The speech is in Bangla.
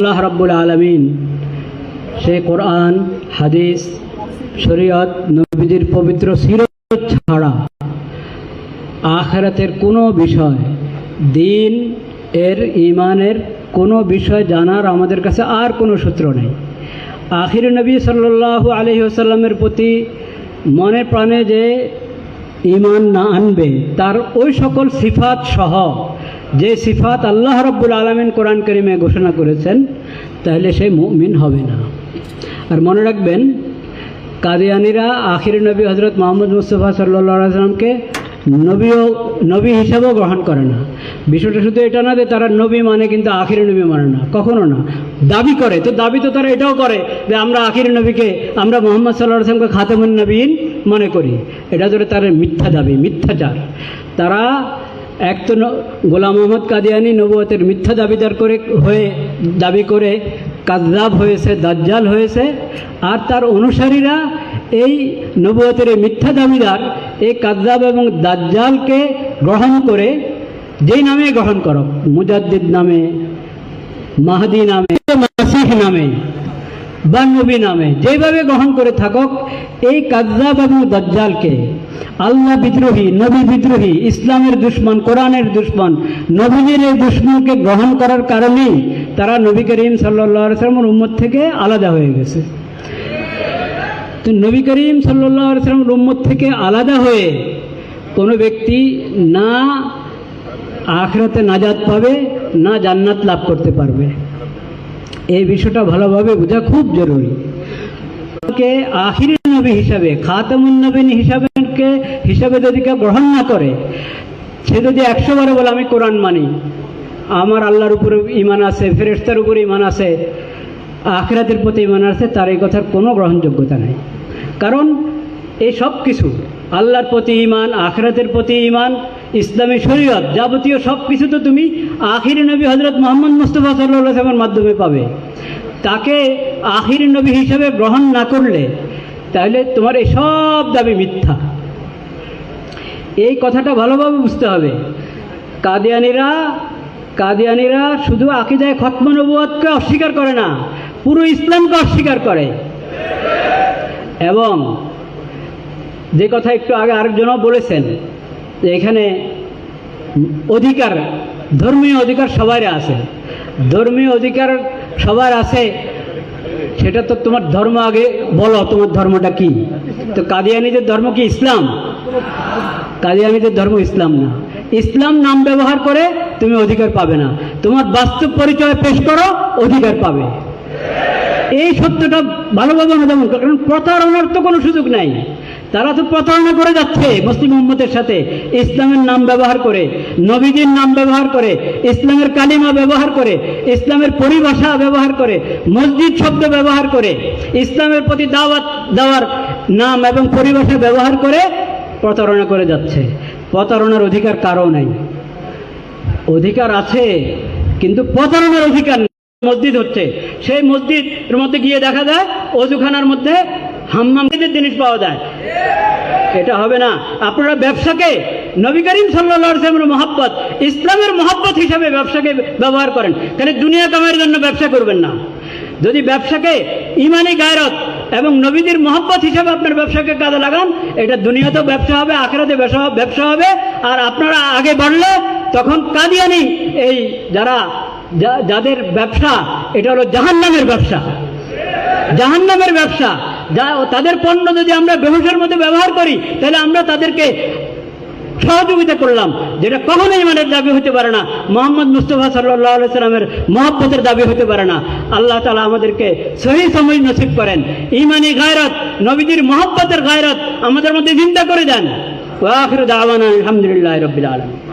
আল্লাহ রাব্বুল আলামিন সে কোরআন হাদিস শরীয়ত নবীদের পবিত্র সিরত ছাড়া আখিরাতের কোনো বিষয় দিন এর ঈমানের কোনো বিষয় জানার আমাদের কাছে আর কোনো সূত্র নেই। আখির নবী সাল্লাল্লাহু আলাইহি ওয়াসাল্লামের প্রতি মনে প্রাণে যে ঈমান না আনবে তার ওই সকল সিফাত সহ যে সিফাত আল্লাহ রাব্বুল আলামিন কোরআন কারীমে ঘোষণা করেছেন তাহলে সে মুমিন হবে না। আর মনে রাখবেন, কাদিয়ানীরা আখির নবী হযরত মুহাম্মদ মুস্তাফা সাল্লাল্লাহু আলাইহি ওয়াসাল্লামকে নবী হিসাবেও গ্রহণ করে না। বিষয়টা শুধু এটা না যে তারা নবী মানে কিন্তু আখির নবী মানে না, কখনো না। দাবি করে তো দাবি তো তারা এটাও করে যে আমরা আখির নবীকে, আমরা মুহাম্মদ সাল্লাল্লাহু আলাইহি ওয়াসাল্লামকে খাতামুন নবীন মনে করি। এটা ধরে তার মিথ্যা দাবি, মিথ্যাচার। তারা এক তো গোলাম মোহাম্মদ কাদিয়ানী নবুয়তের মিথ্যা দাবিদার দাবি করে কাযযাব হয়েছে, দাজ্জাল হয়েছে। আর তার অনুসারীরা এই নবুয়তের মিথ্যা দাবিদার এই কাযযাব এবং দাজ্জালকে গ্রহণ করে, যেই নামে গ্রহণ করো, মুজাদ্দিদ নামে, মাহদি নামে, মাসিহ নামে বা নবী নামে, যেভাবে গ্রহণ করে থাকুক, এই কাযযাব এবং দাজ্জালকে আল্লাহ বিদ্রোহী, নবী বিদ্রোহী, ইসলামের দুশমন, কোরআনের দুশমন, নবীর এই দুশমনকে গ্রহণ করার কারণেই তারা নবী করিম সাল্লাল্লাহু আলাইহি ওয়াসাল্লামের উম্মত থেকে আলাদা হয়ে গেছে। তো নবী করিম সাল্লাল্লাহু আলাইহি ওয়াসাল্লামের উম্মত থেকে আলাদা হয়ে কোনো ব্যক্তি না আখিরাতে নাজাত পাবে, না জান্নাত লাভ করতে পারবে। এই বিষয়টা ভালোভাবে বোঝা খুব জরুরি। কে আখির নবী হিসাবে, খাতামুন নবীন হিসাবে যদি কেউ গ্রহণ না করে, সে যদি 100 বার বলে আমি কোরআন মানি, আমার আল্লাহর উপরে ঈমান আছে, ফেরেশতার উপরে ঈমান আছে, আখিরাতের প্রতি ঈমান আছে, তার এই কথার কোনো গ্রহণযোগ্যতা নেই। কারণ এই সব কিছু, আল্লাহর প্রতি ঈমান, আখিরাতের প্রতি ঈমান, ইসলামী শরীয়ত, যাবতীয় সব কিছু তো তুমি আখির নবী হযরত মুহাম্মদ মুস্তাফা সাল্লাল্লাহু আলাইহি ওয়াসাল্লামের মাধ্যমে পাবে। তাকে আখির নবী হিসাবে গ্রহণ না করলে তাহলে তোমার এই সব দাবি মিথ্যা। এই কথাটা ভালোভাবে বুঝতে হবে। কাদিয়ানীরা শুধু আকীদায়ে খতম নবুয়তকে অস্বীকার করে না, পুরো ইসলামকে অস্বীকার করে। এবং যে কথা একটু আগে আরেকজনও বলেছেন যে এখানে অধিকার, ধর্মীয় অধিকার সবার আছে। ধর্মীয় অধিকার সবার আছে, সেটা তো তোমার ধর্ম আগে বলো, তোমার ধর্মটা কি? তো কাদিয়ানীদের ধর্ম কি ইসলাম? কাদিয়ানীদের ধর্ম ইসলাম না। ইসলাম নাম ব্যবহার করে তুমি অধিকার পাবে না, তোমার বাস্তব পরিচয় পেশ করো, অধিকার পাবে। এই সত্যটা ভালোভাবে অনুধাবন করো, কারণ প্রতারণার তো কোনো সুযোগ নাই। তারা তো প্রতারণা করে যাচ্ছে মুসলিম উম্মতের সাথে, ইসলামের নাম ব্যবহার করে, নবীদের নাম ব্যবহার করে, ইসলামের কালিমা ব্যবহার করে, ইসলামের পরিভাষা ব্যবহার করে, মসজিদ শব্দ ব্যবহার করে, ইসলামের প্রতি দাওয়াত দেওয়ার নাম এবং পরিভাষা ব্যবহার করে প্রতারণা করে যাচ্ছে। প্রতারণার অধিকার কারও নাই। অধিকার আছে কিন্তু প্রতারণার অধিকার নেই। মসজিদ হচ্ছে, সেই মসজিদের মধ্যে গিয়ে দেখা যায় অজুখানার মধ্যে হাম্মামের জিনিস পাওয়া যায়। এটা হবে না। আপনারা ব্যবসাকে নবী করিম সাল্লাল্লাহু আলাইহি ওয়াসাল্লামের মহব্বত, ইসলামের মহব্বত হিসাবে ব্যবসাকে ব্যবহার করেন, কারণ দুনিয়া কামাইয়ের জন্য ব্যবসা করবেন না। যদি ব্যবসাকে ইমানি গায়রত এবং নবীদের মহব্বত হিসাবে আপনার ব্যবসাকে কাজে লাগান, এটা দুনিয়াতেও ব্যবসা হবে, আখিরাতে ব্যবসা হবে। আর আপনারা আগে বাড়লে তখন কাদিয়ানী, এই যাদের ব্যবসা, এটা হলো জাহান্নামের ব্যবসা, জাহান্নামের ব্যবসা। তাদের পণ্য যদি আমরা বেহুশের মধ্যে ব্যবহার করি, তাহলে আমরা তাদেরকে সহযোগিতা করলাম, যেটা কখনোই ইমানের দাবি হতে পারে না, মুহাম্মদ মুস্তাফা সাল্লাল্লাহু আলাইহি ওয়াসাল্লামের মহব্বতের দাবি হতে পারে না। আল্লাহ তাআলা আমাদেরকে সহি সময় নসিব করেন, ঈমানি গায়রত, নবীদের মহব্বতের গায়রত আমাদের মধ্যে জিন্দা করে দেন। ওয়া আখিরু দাওয়ানা আলহামদুলিল্লাহি রাব্বিল আলামিন।